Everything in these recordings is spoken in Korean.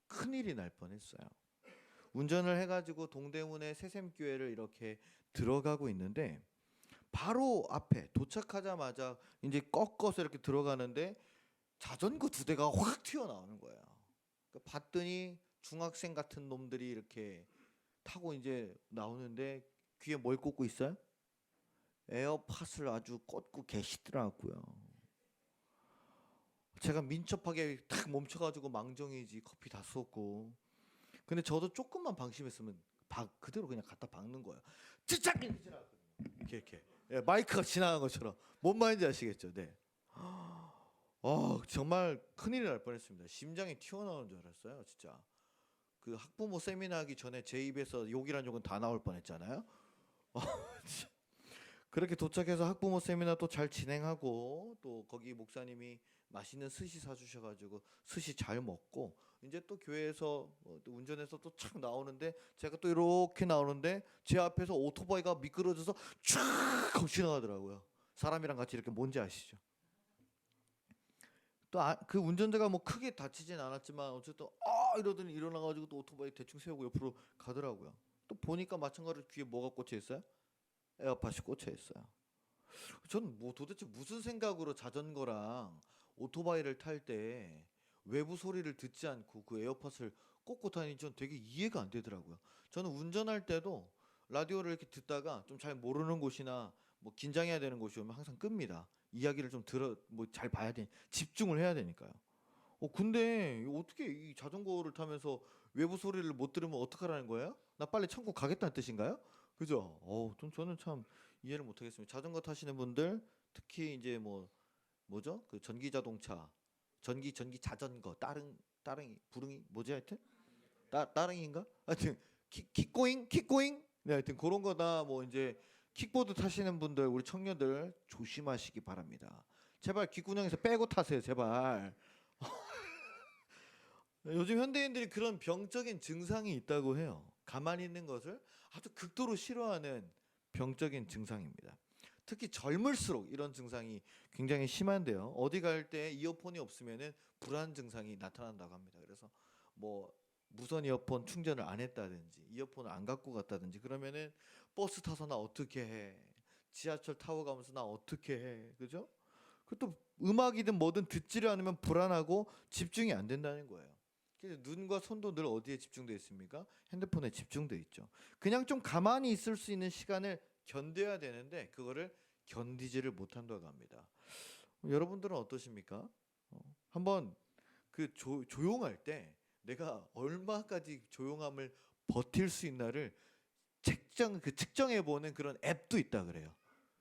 큰일이 날 뻔했어요. 운전을 해가지고 동대문의 새샘교회를 이렇게 들어가고 있는데 바로 앞에 도착하자마자 이제 꺾어서 이렇게 들어가는데 자전거 두 대가 확 튀어나오는 거예요. 그러니까 봤더니 중학생 같은 놈들이 이렇게 타고 이제 나오는데 귀에 뭘 꽂고 있어요? 에어팟을 아주 꽂고 계시더라고요. 제가 민첩하게 탁 멈춰가지고 망정이지 커피 다 쏟고. 근데 저도 조금만 방심했으면 그대로 그냥 갖다 박는 거예요. 찌짝이 지나갔거든요. 이렇게 예, 마이크가 지나간 것처럼. 뭔 말인지 아시겠죠? 네. 정말 큰일이 날 뻔했습니다. 심장이 튀어나오는 줄 알았어요, 진짜. 그 학부모 세미나 하기 전에 제 입에서 욕이란 욕은 다 나올 뻔했잖아요. 그렇게 도착해서 학부모 세미나 또 잘 진행하고 또 거기 목사님이 맛있는 스시 사주셔가지고 스시 잘 먹고 이제 또 교회에서 또 운전해서 또 착 나오는데 제가 또 이렇게 나오는데 제 앞에서 오토바이가 미끄러져서 쫙 지나가더라고요. 사람이랑 같이 이렇게 뭔지 아시죠? 또 그 운전자가 뭐 크게 다치진 않았지만 어쨌든 이러더니 일어나가지고 또 오토바이 대충 세우고 옆으로 가더라고요. 또 보니까 마찬가지로 귀에 뭐가 꽂혀 있어요? 에어팟이 꽂혀 있어요. 저는 뭐 도대체 무슨 생각으로 자전거랑 오토바이를 탈 때 외부 소리를 듣지 않고 그 에어팟을 꽂고 다니는지 전 되게 이해가 안 되더라고요. 저는 운전할 때도 라디오를 이렇게 듣다가 좀 잘 모르는 곳이나 뭐 긴장해야 되는 곳이 오면 항상 끕니다. 이야기를 좀 들어 뭐 잘 봐야 돼. 집중을 해야 되니까요. 근데 어떻게 이 자전거를 타면서 외부 소리를 못 들으면 어떡하라는 거예요? 나 빨리 천국 가겠다는 뜻인가요? 그죠? 좀 저는 참 이해를 못 하겠습니다. 자전거 타시는 분들 특히 이제 뭐 뭐죠? 그 전기 자동차, 전기 자전거, 따릉이, 부릉이 뭐지 하여튼? 따릉인가? 하여튼 킥고잉? 네, 하여튼 그런 거다 뭐 이제 킥보드 타시는 분들 우리 청년들 조심하시기 바랍니다. 제발 귓구녕에서 빼고 타세요, 제발. 요즘 현대인들이 그런 병적인 증상이 있다고 해요. 가만히 있는 것을 아주 극도로 싫어하는 병적인 증상입니다. 특히 젊을수록 이런 증상이 굉장히 심한데요. 어디 갈 때 이어폰이 없으면은 불안 증상이 나타난다고 합니다. 그래서 뭐 무선 이어폰 충전을 안 했다든지 이어폰을 안 갖고 갔다든지 그러면은 버스 타서 나 어떻게 해? 지하철 타고 가면서 나 어떻게 해? 그죠? 그것도 음악이든 뭐든 듣지를 않으면 불안하고 집중이 안 된다는 거예요. 그래서 눈과 손도 늘 어디에 집중되어 있습니까? 핸드폰에 집중되어 있죠. 그냥 좀 가만히 있을 수 있는 시간을 견뎌야 되는데 그거를 견디지를 못한다고 합니다. 여러분들은 어떠십니까? 한번 그 조용할 때 내가 얼마까지 조용함을 버틸 수 있나를 측정해 보는 그런 앱도 있다 그래요.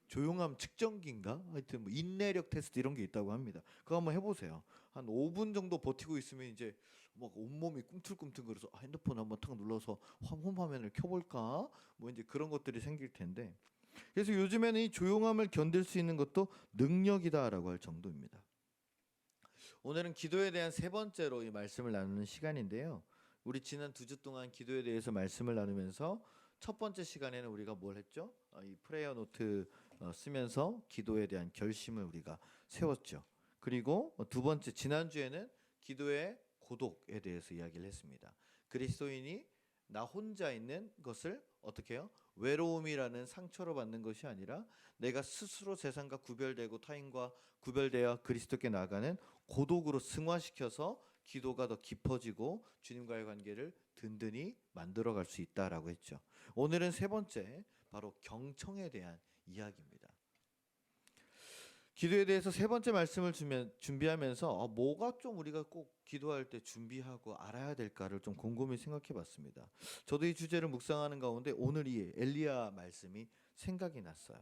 조용함 측정기인가? 하여튼 뭐 인내력 테스트 이런 게 있다고 합니다. 그거 한번 해보세요. 한 5분 정도 버티고 있으면 이제 막 온몸이 꿈틀꿈틀거려서 핸드폰 한번 탁 눌러서 홈 화면을 켜볼까? 뭐 이제 그런 것들이 생길 텐데. 그래서 요즘에는 이 조용함을 견딜 수 있는 것도 능력이다라고 할 정도입니다. 오늘은 기도에 대한 세 번째로 이 말씀을 나누는 시간인데요. 우리 지난 2주 동안 기도에 대해서 말씀을 나누면서 첫 번째 시간에는 우리가 뭘 했죠? 이 프레이어 노트 쓰면서 기도에 대한 결심을 우리가 세웠죠. 그리고 두 번째 지난주에는 기도의 고독에 대해서 이야기를 했습니다. 그리스도인이 나 혼자 있는 것을 어떻게 해요? 외로움이라는 상처로 받는 것이 아니라 내가 스스로 세상과 구별되고 타인과 구별되어 그리스도께 나가는 고독으로 승화시켜서 기도가 더 깊어지고 주님과의 관계를 든든히 만들어갈 수 있다라고 했죠. 오늘은 세 번째 바로 경청에 대한 이야기입니다. 기도에 대해서 세 번째 말씀을 준비하면서 뭐가 좀 우리가 꼭 기도할 때 준비하고 알아야 될까를 좀 곰곰이 생각해 봤습니다. 저도 이 주제를 묵상하는 가운데 오늘 이 엘리야 말씀이 생각이 났어요.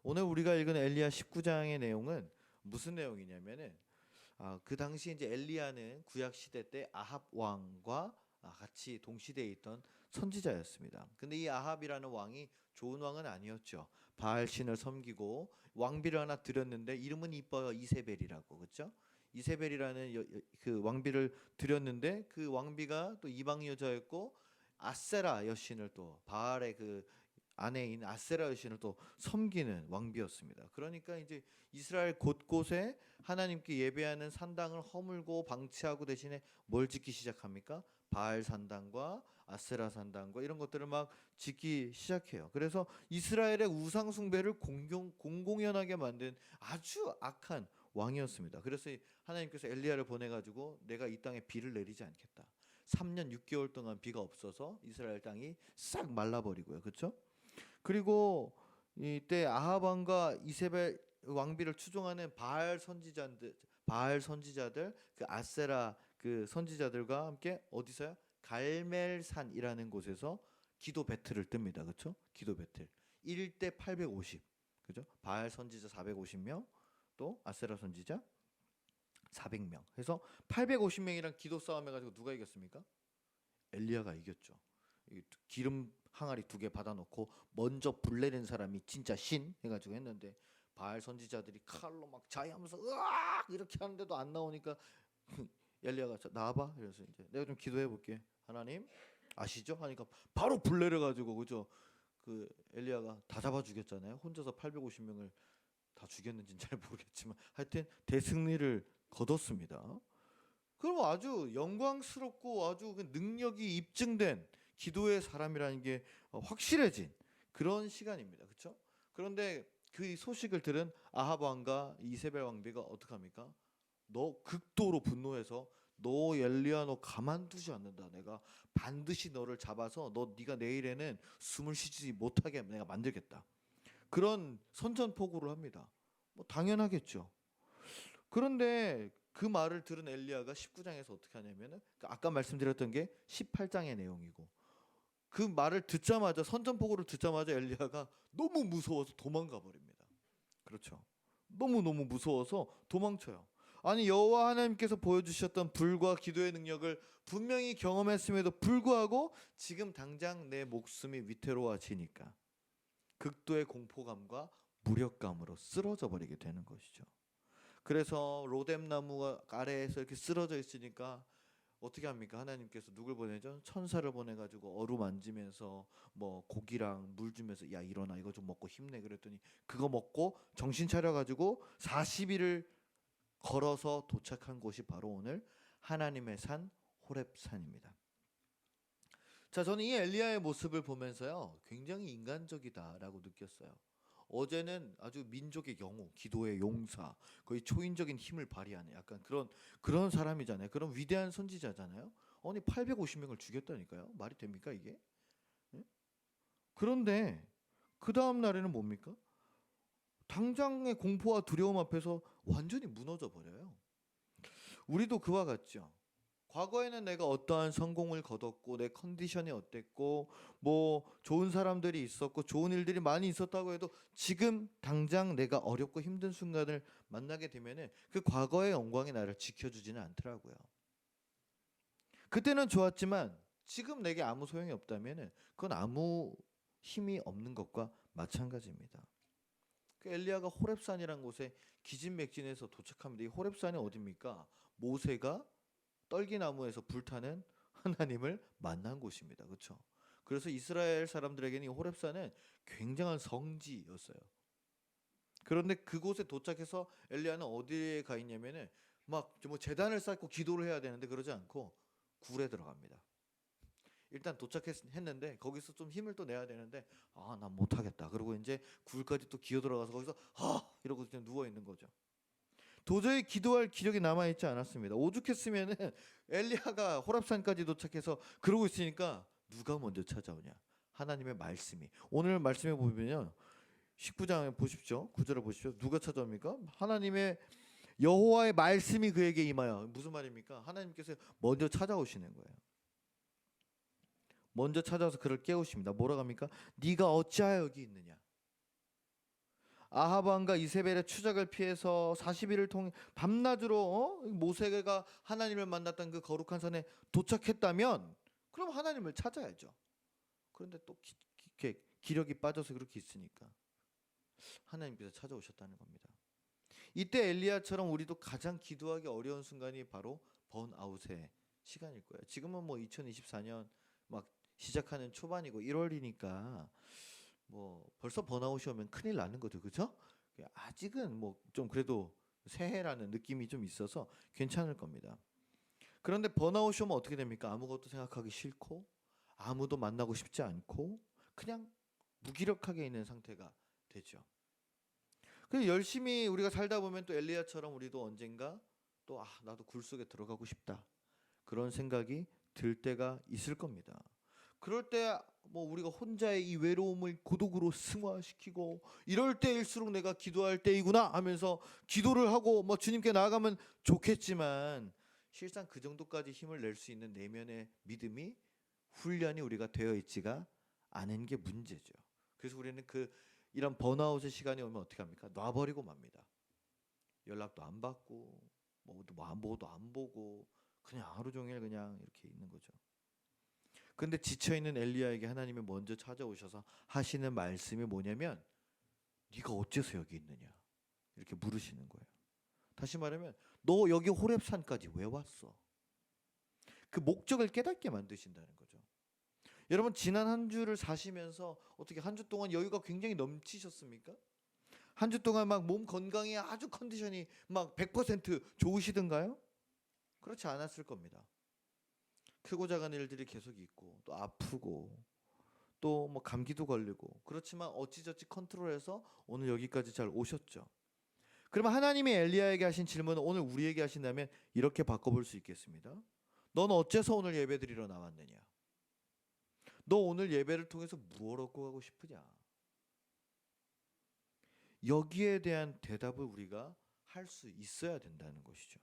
오늘 우리가 읽은 엘리야 19장의 내용은 무슨 내용이냐면은 그 당시 이제 엘리야는 구약 시대 때 아합 왕과 같이 동시대에 있던 선지자였습니다. 근데 이 아합이라는 왕이 좋은 왕은 아니었죠. 바알 신을 섬기고 왕비를 하나 드렸는데 이름은 이뻐요. 이세벨이라고. 그렇죠? 이세벨이라는 그 왕비를 드렸는데 그 왕비가 또 이방 여자였고 아세라 여신을 또 바알의 그 아내인 아세라 여신을 또 섬기는 왕비였습니다. 그러니까 이제 이스라엘 곳곳에 하나님께 예배하는 산당을 허물고 방치하고 대신에 뭘 짓기 시작합니까? 바알 산당과 아세라 산당과 이런 것들을 막 짓기 시작해요. 그래서 이스라엘의 우상 숭배를 공공연하게 만든 아주 악한 왕이었습니다. 그래서 하나님께서 엘리야를 보내 가지고 내가 이 땅에 비를 내리지 않겠다. 3년 6개월 동안 비가 없어서 이스라엘 땅이 싹 말라버리고요. 그렇죠? 그리고 이때 아합 왕과 이세벨 왕비를 추종하는 바알 선지자들 그 아세라 그 선지자들과 함께 어디서요? 갈멜산이라는 곳에서 기도 배틀을 뜹니다. 그렇죠? 기도 배틀. 1대 850. 그죠? 바알 선지자 450명, 또 아세라 선지자 400명. 해서 850명이랑 기도 싸움 해 가지고 누가 이겼습니까? 엘리야가 이겼죠. 기름 항아리 2개 받아놓고 먼저 불 내린 사람이 진짜 신 해가지고 했는데 바알 선지자들이 칼로 막 자위하면서 으악 이렇게 하는데도 안 나오니까 엘리야가 나와봐. 그래서 이제 내가 좀 기도해 볼게. 하나님 아시죠? 하니까 바로 불 내려가지고 그죠? 그 엘리야가 다 잡아 죽였잖아요. 혼자서 850명을 다 죽였는지는 잘 모르겠지만 하여튼 대승리를 거뒀습니다. 그럼 아주 영광스럽고 아주 그 능력이 입증된 기도의 사람이라는 게 확실해진 그런 시간입니다. 그렇죠? 그런데 그 소식을 들은 아합 왕과 이세벨 왕비가 어떡합니까? 너 극도로 분노해서 너 엘리야 너 가만두지 않는다. 내가 반드시 너를 잡아서 네가 내일에는 숨을 쉬지 못하게 내가 만들겠다. 그런 선전포고를 합니다. 뭐 당연하겠죠. 그런데 그 말을 들은 엘리야가 19장에서 어떻게 하냐면은 아까 말씀드렸던 게 18장의 내용이고 그 말을 듣자마자 선전포고를 듣자마자 엘리야가 너무 무서워서 도망가 버립니다. 그렇죠. 너무 무서워서 도망쳐요. 아니 여호와 하나님께서 보여주셨던 불과 기도의 능력을 분명히 경험했음에도 불구하고 지금 당장 내 목숨이 위태로워지니까 극도의 공포감과 무력감으로 쓰러져 버리게 되는 것이죠. 그래서 로뎀 나무 아래에서 이렇게 쓰러져 있으니까 어떻게 합니까? 하나님께서 누굴 보내죠? 천사를 보내가지고 어루만지면서 뭐 고기랑 물 주면서 야 일어나 이거 좀 먹고 힘내 그랬더니 그거 먹고 정신 차려가지고 40일을 걸어서 도착한 곳이 바로 오늘 하나님의 산 호렙산입니다. 자, 저는 이 엘리야의 모습을 보면서요 굉장히 인간적이다라고 느꼈어요. 어제는 아주 민족의 영웅, 기도의 용사, 거의 초인적인 힘을 발휘하는 약간 그런 사람이잖아요. 그런 위대한 선지자잖아요. 아니 850명을 죽였다니까요. 말이 됩니까 이게? 예? 그런데 그 다음 날에는 뭡니까? 당장의 공포와 두려움 앞에서 완전히 무너져 버려요. 우리도 그와 같죠. 과거에는 내가 어떠한 성공을 거뒀고 내 컨디션이 어땠고 뭐 좋은 사람들이 있었고 좋은 일들이 많이 있었다고 해도 지금 당장 내가 어렵고 힘든 순간을 만나게 되면은 그 과거의 영광이 나를 지켜주지는 않더라고요. 그때는 좋았지만 지금 내게 아무 소용이 없다면은 그건 아무 힘이 없는 것과 마찬가지입니다. 그 엘리야가 호렙산이라는 곳에 기진맥진해서 도착합니다. 이 호렙산이 어디입니까? 모세가 떨기나무에서 불타는 하나님을 만난 곳입니다. 그렇죠? 그래서 이스라엘 사람들에게는 이 호렙산은 굉장한 성지였어요. 그런데 그곳에 도착해서 엘리야는 어디에 가 있냐면은 막 뭐 제단을 쌓고 기도를 해야 되는데 그러지 않고 굴에 들어갑니다. 일단 도착했는데 거기서 좀 힘을 또 내야 되는데 난 못하겠다. 그리고 이제 굴까지 또 기어 들어가서 거기서 이러고 그냥 누워 있는 거죠. 도저히 기도할 기력이 남아 있지 않았습니다. 오죽했으면은 엘리야가 호랍산까지 도착해서 그러고 있으니까 누가 먼저 찾아오냐? 하나님의 말씀이. 오늘 말씀해 보면요. 19장에 보십시오. 9절을 보십시오. 누가 찾아옵니까? 하나님의 여호와의 말씀이 그에게 임하여. 무슨 말입니까? 하나님께서 먼저 찾아오시는 거예요. 먼저 찾아와서 그를 깨우십니다. 뭐라고 합니까? 네가 어찌하여 여기 있느냐? 아합 왕과 이세벨의 추적을 피해서 40일을 통해 밤낮으로 모세가 하나님을 만났던 그 거룩한 산에 도착했다면 그럼 하나님을 찾아야죠. 그런데 또 기력이 빠져서 그렇게 있으니까 하나님께서 찾아오셨다는 겁니다. 이때 엘리야처럼 우리도 가장 기도하기 어려운 순간이 바로 번아웃의 시간일 거예요. 지금은 뭐 2024년 막 시작하는 초반이고 1월이니까 뭐 벌써 번아웃이 오면 큰일 나는 거죠, 그죠? 아직은 뭐 좀 그래도 새해라는 느낌이 좀 있어서 괜찮을 겁니다. 그런데 번아웃이 오면 어떻게 됩니까? 아무것도 생각하기 싫고 아무도 만나고 싶지 않고 그냥 무기력하게 있는 상태가 되죠. 그래서 열심히 우리가 살다 보면 또 엘리야처럼 우리도 언젠가 또 나도 굴 속에 들어가고 싶다. 그런 생각이 들 때가 있을 겁니다. 그럴 때 뭐 우리가 혼자의 이 외로움을 고독으로 승화시키고 이럴 때일수록 내가 기도할 때이구나 하면서 기도를 하고 뭐 주님께 나아가면 좋겠지만 실상 그 정도까지 힘을 낼 수 있는 내면의 믿음이 훈련이 우리가 되어 있지가 않은 게 문제죠. 그래서 우리는 이런 번아웃의 시간이 오면 어떻게 합니까? 놔버리고 맙니다. 연락도 안 받고 뭐 아무것도 안 보고 그냥 하루 종일 그냥 이렇게 있는 거죠. 근데 지쳐있는 엘리야에게 하나님이 먼저 찾아오셔서 하시는 말씀이 뭐냐면 네가 어째서 여기 있느냐 이렇게 물으시는 거예요. 다시 말하면 너 여기 호렙산까지 왜 왔어? 그 목적을 깨닫게 만드신다는 거죠. 여러분 지난 한 주를 사시면서 어떻게 한 주 동안 여유가 굉장히 넘치셨습니까? 한 주 동안 막 몸 건강이 아주 컨디션이 막 100% 좋으시던가요? 그렇지 않았을 겁니다. 크고 작은 일들이 계속 있고 또 아프고 또 뭐 감기도 걸리고 그렇지만 어찌저찌 컨트롤해서 오늘 여기까지 잘 오셨죠. 그러면 하나님이 엘리야에게 하신 질문을 오늘 우리에게 하신다면 이렇게 바꿔볼 수 있겠습니다. 넌 어째서 오늘 예배드리러 나왔느냐? 너 오늘 예배를 통해서 무엇을 얻고 가고 싶으냐? 여기에 대한 대답을 우리가 할 수 있어야 된다는 것이죠.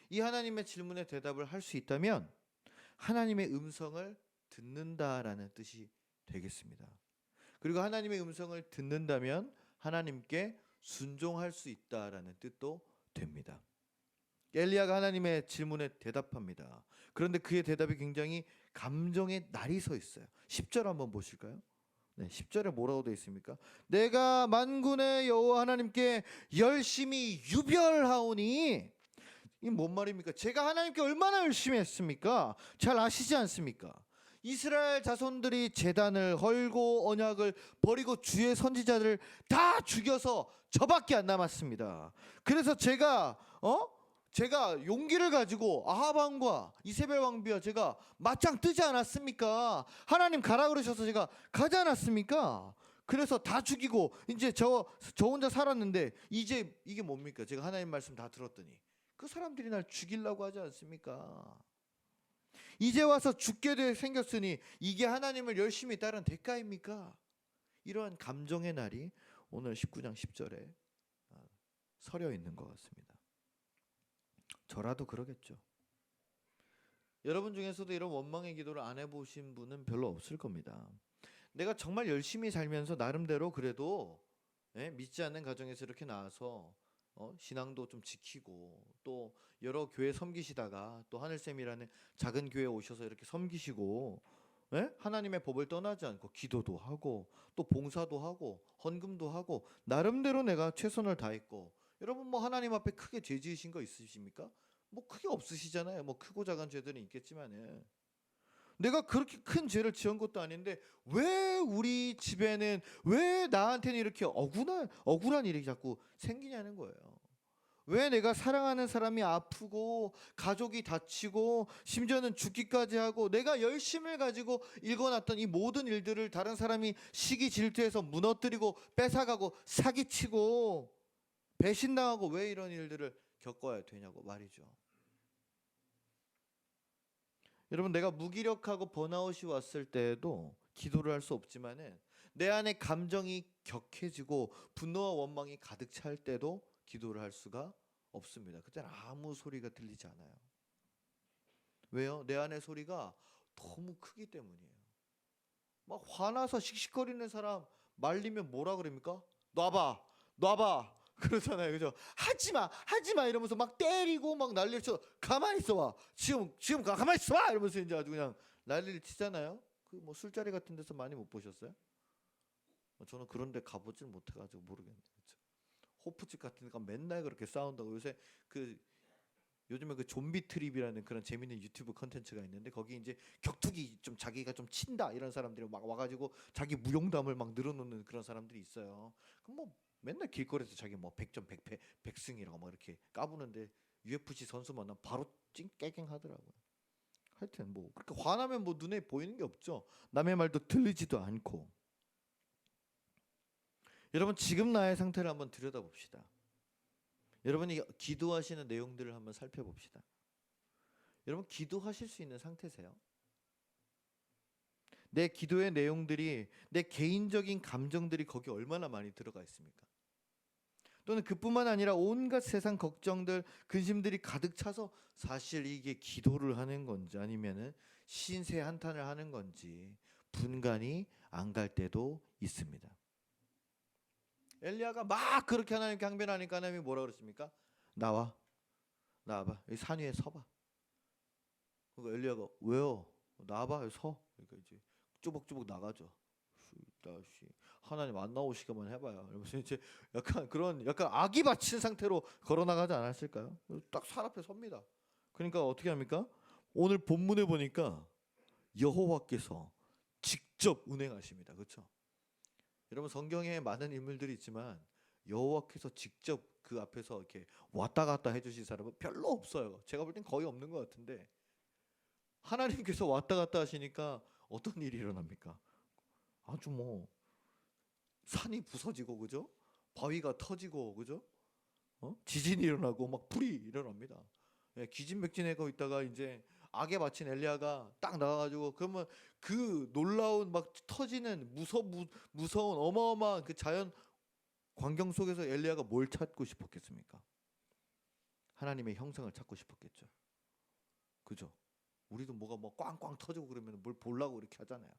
이 하나님의 질문에 대답을 할 수 있다면 하나님의 음성을 듣는다라는 뜻이 되겠습니다. 그리고 하나님의 음성을 듣는다면 하나님께 순종할 수 있다라는 뜻도 됩니다. 엘리야가 하나님의 질문에 대답합니다. 그런데 그의 대답이 굉장히 감정의 날이 서 있어요. 10절 한번 보실까요? 네, 10절에 뭐라고 되어 있습니까? 내가 만군의 여호와 하나님께 열심히 유별하오니 이 뭔 말입니까? 제가 하나님께 얼마나 열심히 했습니까? 잘 아시지 않습니까? 이스라엘 자손들이 제단을 헐고 언약을 버리고 주의 선지자들을 다 죽여서 저밖에 안 남았습니다. 그래서 제가 용기를 가지고 아합 왕과 이세벨 왕비와 제가 맞짱 뜨지 않았습니까? 하나님 가라 그러셔서 제가 가지 않았습니까? 그래서 다 죽이고 이제 저 혼자 살았는데 이제 이게 뭡니까? 제가 하나님 말씀 다 들었더니 그 사람들이 날 죽이려고 하지 않습니까? 이제 와서 죽게 생겼으니 이게 하나님을 열심히 따른 대가입니까? 이러한 감정의 날이 오늘 19장 10절에 서려 있는 것 같습니다. 저라도 그러겠죠. 여러분 중에서도 이런 원망의 기도를 안 해보신 분은 별로 없을 겁니다. 내가 정말 열심히 살면서 나름대로 그래도 믿지 않는 가정에서 이렇게 나와서 신앙도 좀 지키고 또 여러 교회 섬기시다가 또 하늘샘이라는 작은 교회에 오셔서 이렇게 섬기시고 하나님의 법을 떠나지 않고 기도도 하고 또 봉사도 하고 헌금도 하고 나름대로 내가 최선을 다했고 여러분 뭐 하나님 앞에 크게 죄 지으신 거 있으십니까? 뭐 크게 없으시잖아요. 뭐 크고 작은 죄들은 있겠지만은 내가 그렇게 큰 죄를 지은 것도 아닌데 왜 우리 집에는 왜 나한테는 이렇게 억울한 일이 자꾸 생기냐는 거예요. 왜 내가 사랑하는 사람이 아프고 가족이 다치고 심지어는 죽기까지 하고 내가 열심을 가지고 일궈놨던 이 모든 일들을 다른 사람이 시기 질투해서 무너뜨리고 뺏어가고 사기치고 배신당하고 왜 이런 일들을 겪어야 되냐고 말이죠. 여러분 내가 무기력하고 번아웃이 왔을 때에도 기도를 할 수 없지만은 내 안에 감정이 격해지고 분노와 원망이 가득 찰 때도 기도를 할 수가 없습니다. 그때는 아무 소리가 들리지 않아요. 왜요? 내 안의 소리가 너무 크기 때문이에요. 막 화나서 씩씩거리는 사람 말리면 뭐라 그럽니까? 놔봐 그러잖아요. 그죠? 하지마 이러면서 막 때리고 막 난리를 쳐. 가만히 있어봐. 지금 가만히 있어봐 이러면서 이제 아주 그냥 난리를 치잖아요. 그 뭐 술자리 같은 데서 많이 못 보셨어요? 저는 그런 데 가보질 못해가지고 모르겠네요. 그렇죠? 호프집 같은 데 맨날 그렇게 싸운다고. 요즘에 그 좀비 트립이라는 그런 재밌는 유튜브 컨텐츠가 있는데 거기 이제 격투기 좀 자기가 좀 친다 이런 사람들이 막 와가지고 자기 무용담을 막 늘어놓는 그런 사람들이 있어요. 그럼 뭐 맨날 길거리에서 자기 뭐 100점 100패 100승이라고 막 이렇게 까부는데 UFC 선수 만나면 바로 찡깨갱 하더라고요. 하여튼 뭐 그렇게 화나면 뭐 눈에 보이는 게 없죠. 남의 말도 들리지도 않고. 여러분 지금 나의 상태를 한번 들여다봅시다. 여러분이 기도하시는 내용들을 한번 살펴봅시다. 여러분 기도하실 수 있는 상태세요? 내 기도의 내용들이 내 개인적인 감정들이 거기 얼마나 많이 들어가 있습니까? 또는 그뿐만 아니라 온갖 세상 걱정들, 근심들이 가득 차서 사실 이게 기도를 하는 건지 아니면은 신세 한탄을 하는 건지 분간이 안 갈 때도 있습니다. 엘리야가 막 그렇게 하나님께 항변하니까 하나님이 뭐라 그러십니까? 나와봐. 여기 산 위에 서봐. 그러니까 엘리야가 왜요? 나와봐. 여기 서. 그러니까 이제 쪼벅쪼벅 나가죠. 하나님 안 나오시게만 해봐요. 이러면서 이제 약간 그런 약간 악이 받친 상태로 걸어 나가지 않았을까요? 딱 산 앞에 섭니다. 그러니까 어떻게 합니까? 오늘 본문에 보니까 여호와께서 직접 운행하십니다. 그렇죠? 여러분 성경에 많은 인물들이 있지만 여호와께서 직접 그 앞에서 이렇게 왔다 갔다 해주신 사람은 별로 없어요. 제가 볼 땐 거의 없는 것 같은데 하나님께서 왔다 갔다 하시니까 어떤 일이 일어납니까? 아주 뭐 산이 부서지고 그죠? 바위가 터지고 그죠? 지진이 일어나고 막 불이 일어납니다. 예, 기진맥진하고 있다가 이제 악에 맞힌 엘리야가 딱 나와가지고 그러면 그 놀라운 막 터지는 무서운 어마어마한 그 자연 광경 속에서 엘리야가 뭘 찾고 싶었겠습니까? 하나님의 형상을 찾고 싶었겠죠. 그죠? 우리도 뭐가 뭐 꽝꽝 터지고 그러면 뭘 보려고 이렇게 하잖아요.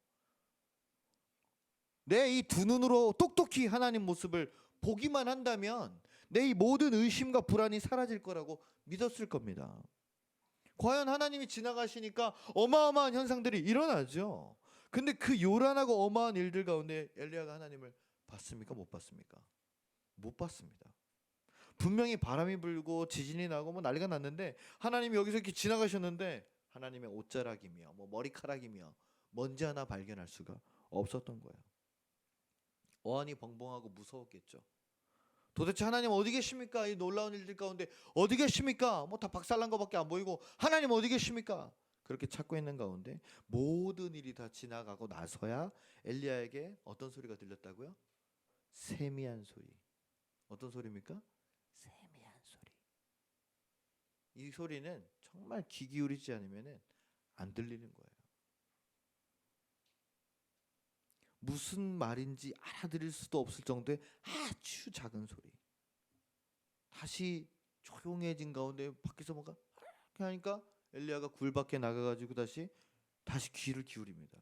내 이 두 눈으로 똑똑히 하나님 모습을 보기만 한다면 내 이 모든 의심과 불안이 사라질 거라고 믿었을 겁니다. 과연 하나님이 지나가시니까 어마어마한 현상들이 일어나죠. 근데 그 요란하고 어마한 일들 가운데 엘리야가 하나님을 봤습니까? 못 봤습니까? 못 봤습니다. 분명히 바람이 불고 지진이 나고 뭐 난리가 났는데 하나님이 여기서 이렇게 지나가셨는데 하나님의 옷자락이며 뭐 머리카락이며 먼지 하나 발견할 수가 없었던 거예요. 어안이 벙벙하고 무서웠겠죠. 도대체 하나님 어디 계십니까? 이 놀라운 일들 가운데 어디 계십니까? 뭐 다 박살난 것밖에 안 보이고 하나님 어디 계십니까? 그렇게 찾고 있는 가운데 모든 일이 다 지나가고 나서야 엘리야에게 어떤 소리가 들렸다고요? 세미한 소리. 어떤 소리입니까? 세미한 소리. 이 소리는 정말 귀 기울이지 않으면 안 들리는 거예요. 무슨 말인지 알아들을 수도 없을 정도의 아주 작은 소리. 다시 조용해진 가운데 밖에서 뭔가 이렇게 하니까 엘리야가 굴 밖에 나가가지고 다시 귀를 기울입니다.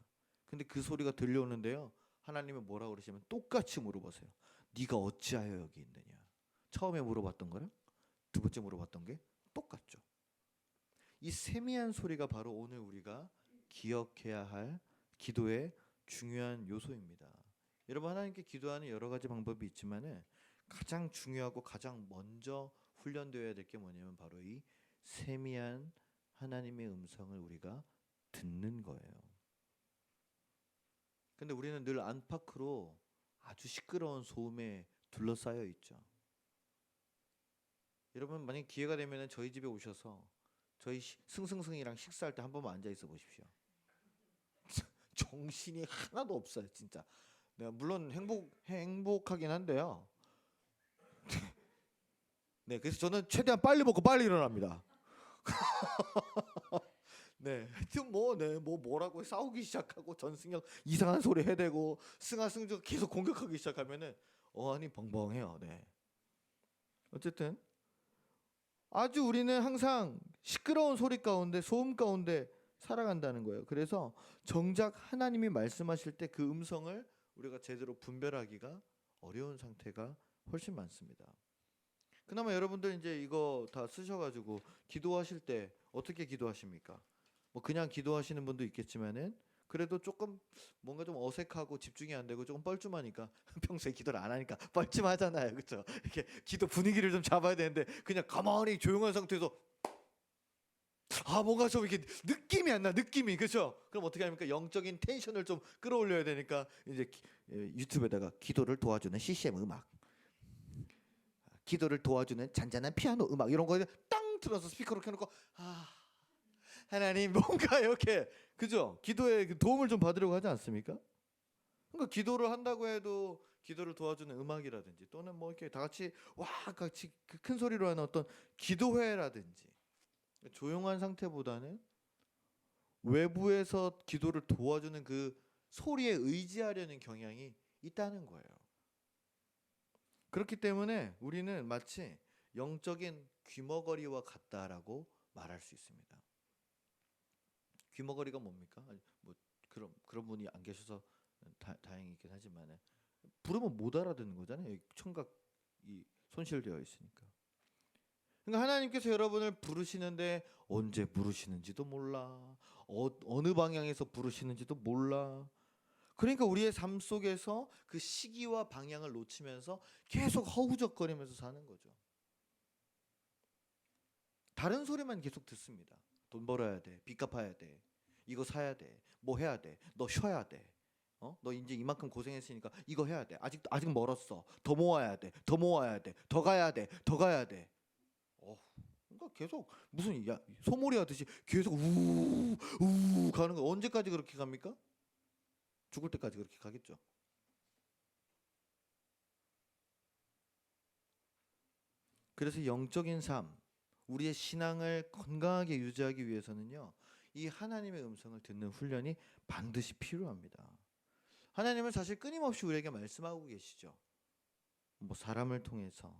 근데 그 소리가 들려오는데요. 하나님은 뭐라고 그러시면 똑같이 물어보세요. 네가 어찌하여 여기 있느냐. 처음에 물어봤던 거랑 두 번째 물어봤던 게 똑같죠. 이 세미한 소리가 바로 오늘 우리가 기억해야 할 기도의 중요한 요소입니다. 여러분 하나님께 기도하는 여러 가지 방법이 있지만은 가장 중요하고 가장 먼저 훈련되어야 될 게 뭐냐면 바로 이 세미한 하나님의 음성을 우리가 듣는 거예요. 근데 우리는 늘 안팎으로 아주 시끄러운 소음에 둘러싸여 있죠. 여러분 만약 기회가 되면 저희 집에 오셔서 저희 승승승이랑 식사할 때 한 번만 앉아 있어 보십시오. 정신이 하나도 없어요, 진짜. 내가 물론 행복하긴 한데요. 네, 그래서 저는 최대한 빨리 먹고 빨리 일어납니다. 네, 하여튼 뭐라고 싸우기 시작하고 전승력 이상한 소리 해대고 승하승조 계속 공격하기 시작하면은 어안이 벙벙해요. 네. 어쨌든 아주 우리는 항상 시끄러운 소리 가운데 소음 가운데 살아간다는 거예요. 그래서 정작 하나님이 말씀하실 때 그 음성을 우리가 제대로 분별하기가 어려운 상태가 훨씬 많습니다. 그나마 여러분들 이제 이거 다 쓰셔가지고 기도하실 때 어떻게 기도하십니까? 뭐 그냥 기도하시는 분도 있겠지만은 그래도 조금 뭔가 좀 어색하고 집중이 안 되고 조금 뻘쭘하니까 평소에 기도를 안 하니까 뻘쭘하잖아요, 그렇죠? 이렇게 기도 분위기를 좀 잡아야 되는데 그냥 가만히 조용한 상태에서 뭔가 좀 이렇게 느낌이 안 나, 느낌이. 그렇죠? 그럼 어떻게 합니까? 영적인 텐션을 좀 끌어올려야 되니까 이제 유튜브에다가 기도를 도와주는 CCM 음악, 기도를 도와주는 잔잔한 피아노 음악 이런 거 땅 팡 틀어서 스피커로 켜놓고 하나님 뭔가 이렇게 그죠? 기도에 도움을 좀 받으려고 하지 않습니까? 그러니까 기도를 한다고 해도 기도를 도와주는 음악이라든지 또는 뭐 이렇게 다 같이 와 같이 큰 소리로 하는 어떤 기도회라든지 조용한 상태보다는 외부에서 기도를 도와주는 그 소리에 의지하려는 경향이 있다는 거예요. 그렇기 때문에 우리는 마치 영적인 귀머거리와 같다라고 말할 수 있습니다. 귀머거리가 뭡니까? 뭐 그런 분이 안 계셔서 다행이긴 하지만 부르면 못 알아듣는 거잖아요. 청각이 손실되어 있으니까. 그러니까 하나님께서 여러분을 부르시는데 언제 부르시는지도 몰라. 어느 방향에서 부르시는지도 몰라. 그러니까 우리의 삶 속에서 그 시기와 방향을 놓치면서 계속 허우적거리면서 사는 거죠. 다른 소리만 계속 듣습니다. 돈 벌어야 돼. 빚 갚아야 돼. 이거 사야 돼. 뭐 해야 돼. 너 쉬어야 돼. 너 이제 이만큼 고생했으니까 이거 해야 돼. 아직 멀었어. 더 모아야 돼. 더 모아야 돼. 더 가야 돼. 더 가야 돼. 그러니까 계속 무슨 소몰이 하듯이 계속 우우 가는 거. 언제까지 그렇게 갑니까? 죽을 때까지 그렇게 가겠죠. 그래서 영적인 삶, 우리의 신앙을 건강하게 유지하기 위해서는요, 이 하나님의 음성을 듣는 훈련이 반드시 필요합니다. 하나님은 사실 끊임없이 우리에게 말씀하고 계시죠. 뭐 사람을 통해서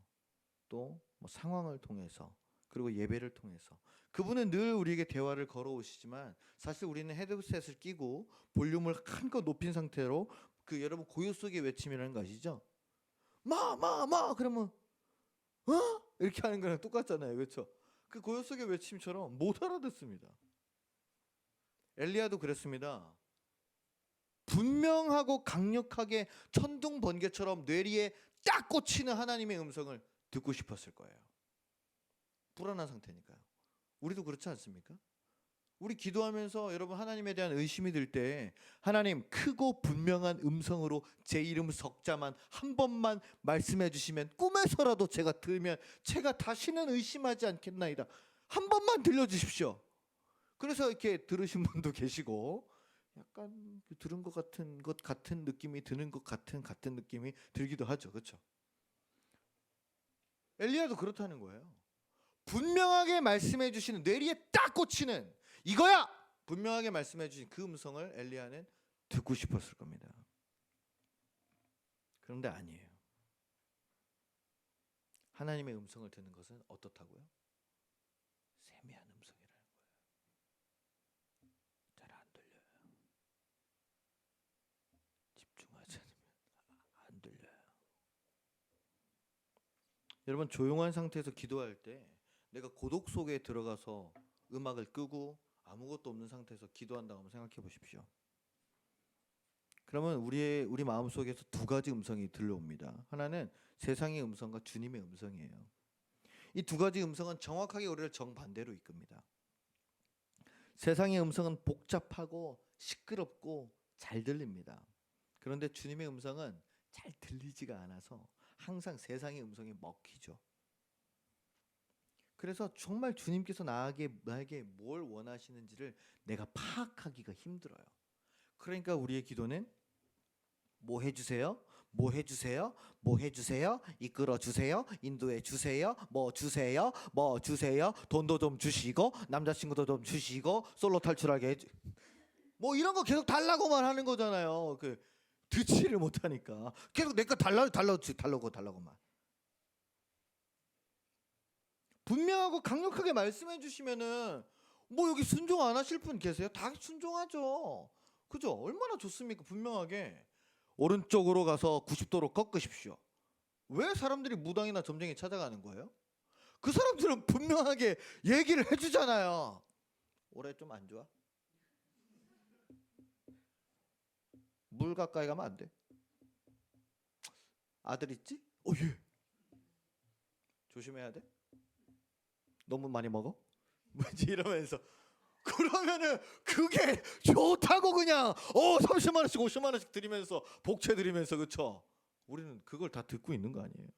또 뭐 상황을 통해서 그리고 예배를 통해서 그분은 늘 우리에게 대화를 걸어오시지만 사실 우리는 헤드셋을 끼고 볼륨을 한껏 높인 상태로 그 여러분 고요 속의 외침이라는 거 아시죠? 마 그러면 이렇게 하는 거랑 똑같잖아요. 그렇죠? 그 고요 속의 외침처럼 못 알아듣습니다. 엘리야도 그랬습니다. 분명하고 강력하게 천둥 번개처럼 뇌리에 딱 꽂히는 하나님의 음성을 듣고 싶었을 거예요. 불안한 상태니까요. 우리도 그렇지 않습니까? 우리 기도하면서 여러분 하나님에 대한 의심이 들 때 하나님 크고 분명한 음성으로 제 이름 석자만 한 번만 말씀해 주시면 꿈에서라도 제가 들으면 제가 다시는 의심하지 않겠나이다. 한 번만 들려주십시오. 그래서 이렇게 들으신 분도 계시고 약간 들은 것 같은 느낌이 드는 것 같은 느낌이 들기도 하죠. 그렇죠? 엘리야도 그렇다는 거예요. 분명하게 말씀해 주시는 뇌리에 딱 꽂히는 이거야! 분명하게 말씀해 주신 그 음성을 엘리야는 듣고 싶었을 겁니다. 그런데 아니에요. 하나님의 음성을 듣는 것은 어떻다고요? 세미한 음성이라는 거예요. 잘 안 들려요. 집중하지 않으면 안 들려요. 여러분 조용한 상태에서 기도할 때 내가 고독 속에 들어가서 음악을 끄고 아무것도 없는 상태에서 기도한다고 한번 생각해 보십시오. 그러면 우리 마음속에서 두 가지 음성이 들려옵니다. 하나는 세상의 음성과 주님의 음성이에요. 이 두 가지 음성은 정확하게 우리를 정반대로 이끕니다. 세상의 음성은 복잡하고 시끄럽고 잘 들립니다. 그런데 주님의 음성은 잘 들리지가 않아서 항상 세상의 음성이 먹히죠. 그래서 정말 주님께서 나에게 뭘 원하시는지를 내가 파악하기가 힘들어요. 그러니까 우리의 기도는 뭐 해주세요? 뭐 해주세요? 뭐 해주세요? 이끌어 주세요? 인도해 주세요? 뭐 주세요? 뭐 주세요? 돈도 좀 주시고 남자친구도 좀 주시고 솔로 탈출하게 해주 뭐 이런 거 계속 달라고만 하는 거잖아요. 듣지를 못하니까 계속 내 거 달라고만. 분명하고 강력하게 말씀해 주시면은 뭐 여기 순종 안 하실 분 계세요? 다 순종하죠. 그죠? 얼마나 좋습니까? 분명하게 오른쪽으로 가서 90도로 꺾으십시오. 왜 사람들이 무당이나 점쟁이 찾아가는 거예요? 그 사람들은 분명하게 얘기를 해주잖아요. 올해 좀 안 좋아? 물 가까이 가면 안 돼. 아들 있지? 예. 조심해야 돼. 너무 많이 먹어? 뭐지 이러면서 그러면은 그게 좋다고 그냥 30만 원씩 50만 원씩 드리면서 복채 드리면서 그쵸? 우리는 그걸 다 듣고 있는 거 아니에요.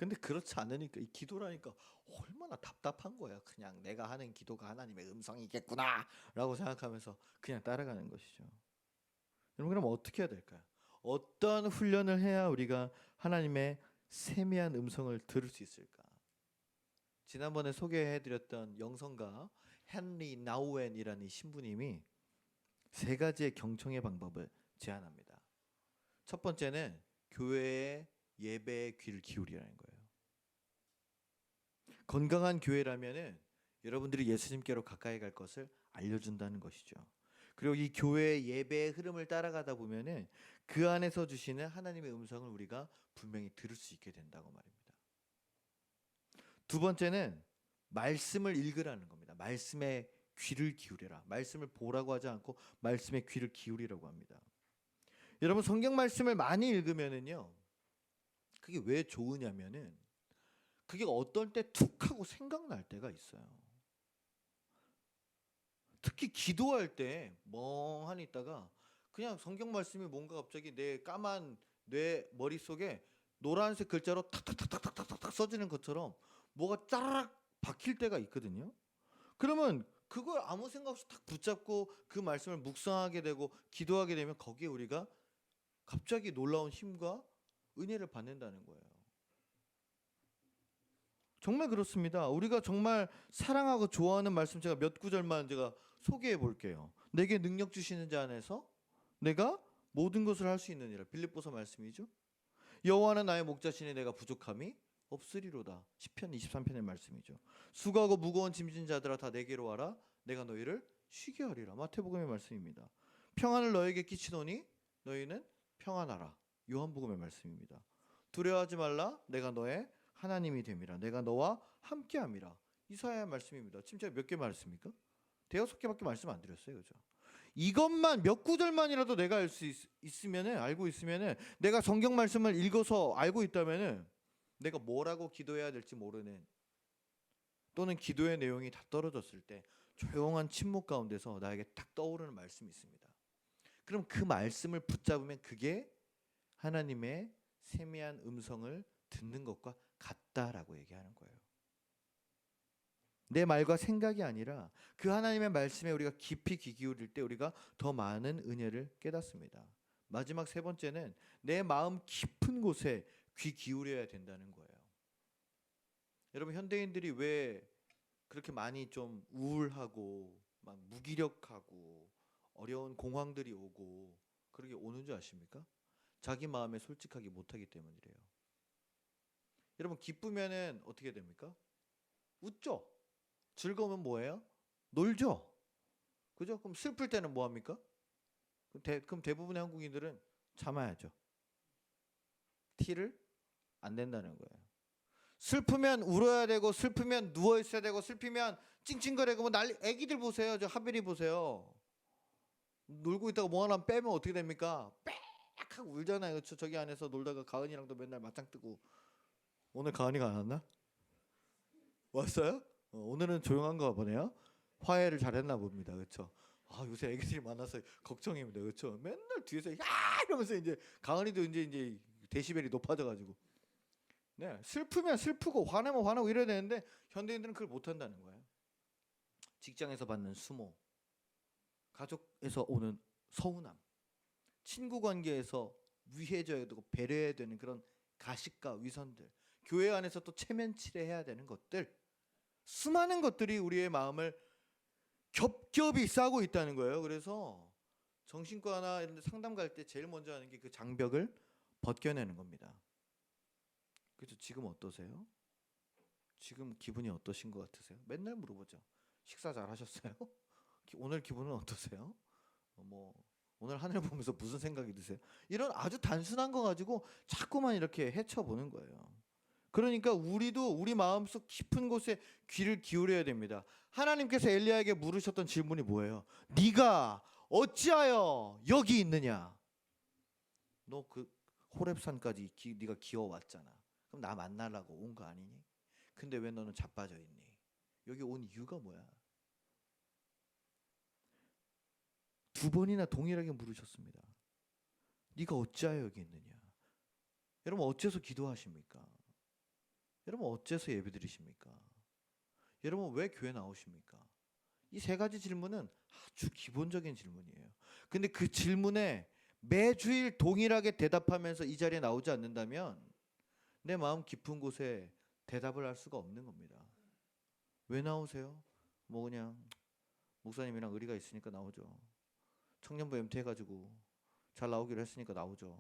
근데 그렇지 않으니까 이 기도라니까 얼마나 답답한 거야. 그냥 내가 하는 기도가 하나님의 음성이겠구나라고 생각하면서 그냥 따라가는 것이죠. 여러분 그럼 어떻게 해야 될까요? 어떤 훈련을 해야 우리가 하나님의 세미한 음성을 들을 수 있을까? 지난번에 소개해드렸던 영성가 헨리 나우엔이라는 이 신부님이 세 가지의 경청의 방법을 제안합니다. 첫 번째는 교회의 예배에 귀를 기울이라는 거예요. 건강한 교회라면은 여러분들이 예수님께로 가까이 갈 것을 알려준다는 것이죠. 그리고 이 교회의 예배의 흐름을 따라가다 보면은 그 안에서 주시는 하나님의 음성을 우리가 분명히 들을 수 있게 된다고 말입니다. 두 번째는 말씀을 읽으라는 겁니다. 말씀에 귀를 기울여라. 말씀을 보라고 하지 않고 말씀에 귀를 기울이라고 합니다. 여러분 성경 말씀을 많이 읽으면은요. 그게 왜 좋으냐면은 그게 어떤 때 툭 하고 생각날 때가 있어요. 특히 기도할 때 멍하니 있다가 그냥 성경 말씀이 뭔가 갑자기 내 까만 뇌 머릿속에 노란색 글자로 탁탁탁탁탁탁탁 써지는 것처럼 뭐가 짜라락 박힐 때가 있거든요. 그러면 그걸 아무 생각 없이 탁 붙잡고 그 말씀을 묵상하게 되고 기도하게 되면 거기에 우리가 갑자기 놀라운 힘과 은혜를 받는다는 거예요. 정말 그렇습니다. 우리가 정말 사랑하고 좋아하는 말씀 제가 몇 구절만 제가 소개해 볼게요. 내게 능력 주시는 자 안에서 내가 모든 것을 할 수 있느니라. 빌립보서 말씀이죠. 여호와는 나의 목자시니 내가 부족함이 없으리로다. 시편 23편의 말씀이죠. 수고하고 무거운 짐진 자들아 다 내게로 와라. 내가 너희를 쉬게 하리라. 마태복음의 말씀입니다. 평안을 너에게 끼치노니 너희는 평안하라. 요한복음의 말씀입니다. 두려워하지 말라. 내가 너의 하나님이 됨이라. 내가 너와 함께함이라. 이사야의 말씀입니다. 지금 제가 몇 개 말씀입니까? 대여섯 개밖에 말씀 안 드렸어요, 그죠? 이것만 몇 구절만이라도 내가 알 수 있으면은 알고 있으면은 내가 성경 말씀을 읽어서 알고 있다면은 내가 뭐라고 기도해야 될지 모르는 또는 기도의 내용이 다 떨어졌을 때 조용한 침묵 가운데서 나에게 딱 떠오르는 말씀이 있습니다. 그럼 그 말씀을 붙잡으면 그게 하나님의 세미한 음성을 듣는 것과 같다라고 얘기하는 거예요. 내 말과 생각이 아니라 그 하나님의 말씀에 우리가 깊이 귀 기울일 때 우리가 더 많은 은혜를 깨닫습니다. 마지막 세 번째는 내 마음 깊은 곳에 귀 기울여야 된다는 거예요. 여러분 현대인들이 왜 그렇게 많이 좀 우울하고 막 무기력하고 어려운 공황들이 오고 그렇게 오는 줄 아십니까? 자기 마음에 솔직하게 못하기 때문이래요. 여러분 기쁘면은 어떻게 됩니까? 웃죠. 즐거우면 뭐예요? 놀죠. 그죠? 그럼 슬플 때는 뭐 합니까? 그럼 대부분의 한국인들은 참아야죠. 티를 안 낸다는 거예요. 슬프면 울어야 되고 슬프면 누워 있어야 되고 슬프면 찡찡거리고 뭐 난리. 애기들 보세요. 저 하별이 보세요. 놀고 있다가 뭐 하나 빼면 어떻게 됩니까? 빽 하고 울잖아요. 저기 안에서 놀다가 가은이랑도 맨날 맞짱 뜨고. 오늘 가은이가 안 왔나? 왔어요? 오늘은 조용한가 보네요. 화해를 잘했나 봅니다. 그렇죠? 아 요새 애기들이 많아서 걱정입니다. 그렇죠? 맨날 뒤에서 야 이러면서 이제 가은이도 이제 데시벨이 높아져가지고 네 슬프면 슬프고 화내면 화나고 이래야 되는데 현대인들은 그걸 못한다는 거예요. 직장에서 받는 수모, 가족에서 오는 서운함, 친구 관계에서 위해져야 되고 배려해야 되는 그런 가식과 위선들, 교회 안에서 또 체면치레해야 되는 것들, 수많은 것들이 우리의 마음을 겹겹이 싸고 있다는 거예요. 그래서 정신과나 이런 데 상담 갈 때 제일 먼저 하는 게 그 장벽을 벗겨내는 겁니다. 그래서 지금 어떠세요? 지금 기분이 어떠신 것 같으세요? 맨날 물어보죠. 식사 잘 하셨어요? 오늘 기분은 어떠세요? 뭐 오늘 하늘 보면서 무슨 생각이 드세요? 이런 아주 단순한 거 가지고 자꾸만 이렇게 헤쳐보는 거예요. 그러니까 우리도 우리 마음속 깊은 곳에 귀를 기울여야 됩니다. 하나님께서 엘리야에게 물으셨던 질문이 뭐예요? 네가 어찌하여 여기 있느냐? 너 그 호렙산까지 네가 기어왔잖아. 그럼 나 만나려고 온 거 아니니? 근데 왜 너는 자빠져 있니? 여기 온 이유가 뭐야? 두 번이나 동일하게 물으셨습니다. 네가 어찌하여 여기 있느냐? 여러분 어째서 기도하십니까? 여러분 어째서 예배드리십니까? 여러분 왜 교회 나오십니까? 이 세 가지 질문은 아주 기본적인 질문이에요. 근데 그 질문에 매주일 동일하게 대답하면서 이 자리에 나오지 않는다면 내 마음 깊은 곳에 대답을 할 수가 없는 겁니다. 왜 나오세요? 뭐 그냥 목사님이랑 의리가 있으니까 나오죠. 청년부 MT 해가지고 잘 나오기로 했으니까 나오죠.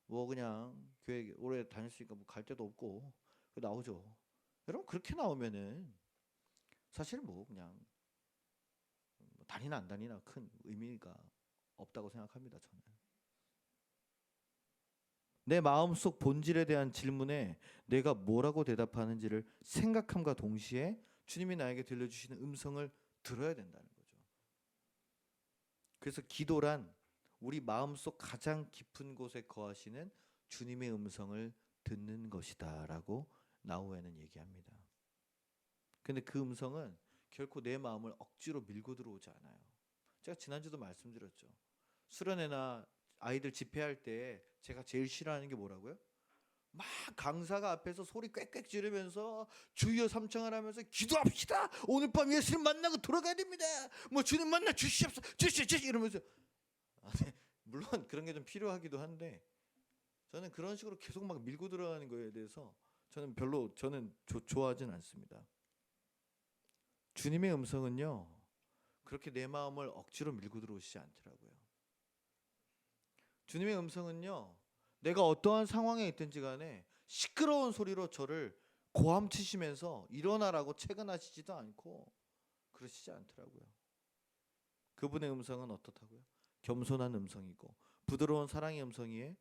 뭐 그냥 교회 오래 다녔으니까 뭐 갈 데도 없고 나오죠. 여러분 그렇게 나오면은 사실 뭐 그냥 다니나 안 다니나 큰 의미가 없다고 생각합니다. 저는 내 마음속 본질에 대한 질문에 내가 뭐라고 대답하는지를 생각함과 동시에 주님이 나에게 들려주시는 음성을 들어야 된다는 거죠. 그래서 기도란 우리 마음속 가장 깊은 곳에 거하시는 주님의 음성을 듣는 것이다라고 나우에는 얘기합니다. 근데 그 음성은 결코 내 마음을 억지로 밀고 들어오지 않아요. 제가 지난주도 말씀드렸죠. 수련회나 아이들 집회할 때 제가 제일 싫어하는 게 뭐라고요? 막 강사가 앞에서 소리 꽥꽥 지르면서 주여 삼창을 하면서 기도합시다. 오늘 밤 예수님 만나고 돌아가야 됩니다. 뭐 주님 만나 주시옵소서. 주시 이러면서 물론 그런 게 좀 필요하기도 한데 저는 그런 식으로 계속 막 밀고 들어가는 거에 대해서 저는 별로 좋아하진 않습니다. 주님의 음성은요 그렇게 내 마음을 억지로 밀고 들어오시지 않더라고요. 주님의 음성은요 내가 어떠한 상황에 있든지 간에 시끄러운 소리로 저를 고함치시면서 일어나라고 채근하시지도 않고 그러시지 않더라고요. 그분의 음성은 어떻다고요? 겸손한 음성이고 부드러운 사랑의 음성이에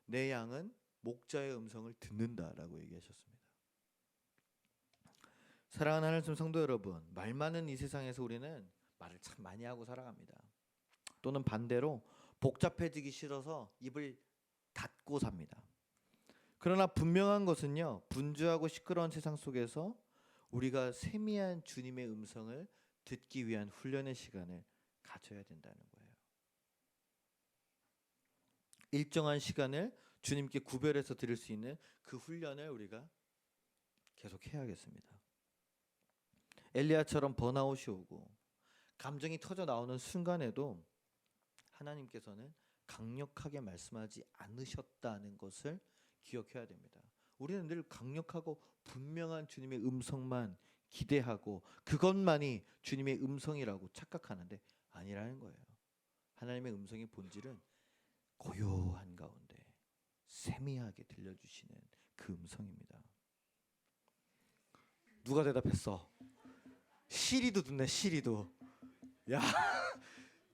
내 양은 목자의 음성을 듣는다라고 얘기하셨습니다. 사랑하는 하나님 성도 여러분, 말 많은 이 세상에서 우리는 말을 참 많이 하고 살아갑니다. 또는 반대로 복잡해지기 싫어서 입을 닫고 삽니다. 그러나 분명한 것은요, 분주하고 시끄러운 세상 속에서 우리가 세미한 주님의 음성을 듣기 위한 훈련의 시간을 가져야 된다는 거예요. 일정한 시간을 주님께 구별해서 드릴 수 있는 그 훈련을 우리가 계속 해야겠습니다. 엘리야처럼 번아웃이 오고 감정이 터져 나오는 순간에도 하나님께서는 강력하게 말씀하지 않으셨다는 것을 기억해야 됩니다. 우리는 늘 강력하고 분명한 주님의 음성만 기대하고 그것만이 주님의 음성이라고 착각하는데 아니라는 거예요. 하나님의 음성의 본질은 고요한 가운데 세미하게 들려주시는 그 음성입니다. 누가 대답했어? 시리도 듣네. 시리도. 야,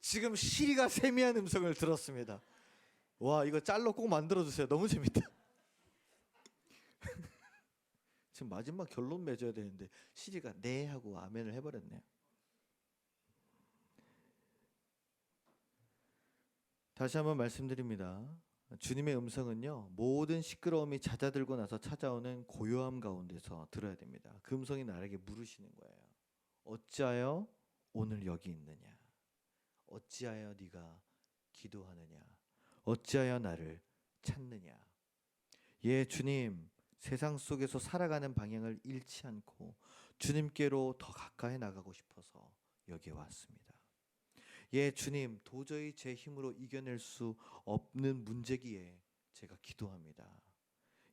지금 시리가 세미한 음성을 들었습니다. 와, 이거 짤로 꼭 만들어주세요. 너무 재밌다. 지금 마지막 결론 맺어야 되는데 시리가 네 하고 아멘을 해버렸네요. 다시 한번 말씀드립니다. 주님의 음성은요 모든 시끄러움이 잦아들고 나서 찾아오는 고요함 가운데서 들어야 됩니다. 그 음성이 나에게 물으시는 거예요. 어찌하여 오늘 여기 있느냐? 어찌하여 네가 기도하느냐? 어찌하여 나를 찾느냐? 예, 주님, 세상 속에서 살아가는 방향을 잃지 않고 주님께로 더 가까이 나가고 싶어서 여기에 왔습니다. 예, 주님, 도저히 제 힘으로 이겨낼 수 없는 문제기에 제가 기도합니다.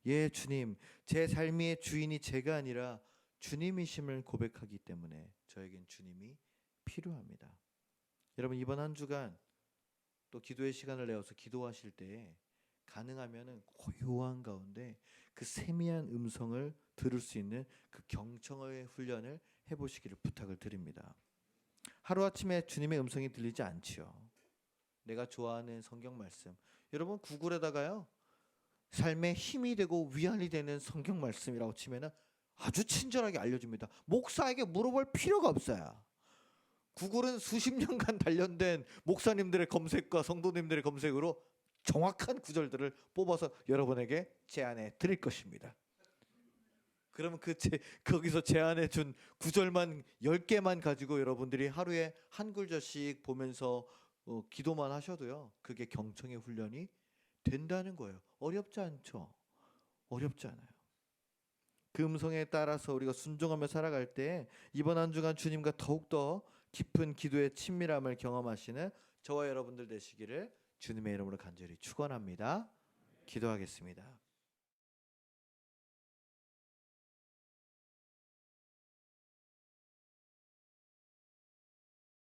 예, 주님, 제 삶의 주인이 제가 아니라 주님이심을 고백하기 때문에 저에겐 주님이 필요합니다. 여러분, 이번 한 주간 또 기도의 시간을 내어서 기도하실 때에 가능하면은 고요한 가운데 그 세미한 음성을 들을 수 있는 그 경청의 훈련을 해보시기를 부탁을 드립니다. 하루아침에 주님의 음성이 들리지 않지요. 내가 좋아하는 성경 말씀, 여러분 구글에다가요 삶에 힘이 되고 위안이 되는 성경 말씀이라고 치면은 아주 친절하게 알려줍니다. 목사에게 물어볼 필요가 없어요. 구글은 수십 년간 단련된 목사님들의 검색과 성도님들의 검색으로 정확한 구절들을 뽑아서 여러분에게 제안해 드릴 것입니다. 그러면 거기서 제안해 준 구절만 10개만 가지고 여러분들이 하루에 한 구절씩 보면서 기도만 하셔도요. 그게 경청의 훈련이 된다는 거예요. 어렵지 않죠? 어렵지 않아요. 그 음성에 따라서 우리가 순종하며 살아갈 때 이번 한 주간 주님과 더욱더 깊은 기도의 친밀함을 경험하시는 저와 여러분들 되시기를 주님의 이름으로 간절히 축원합니다. 기도하겠습니다.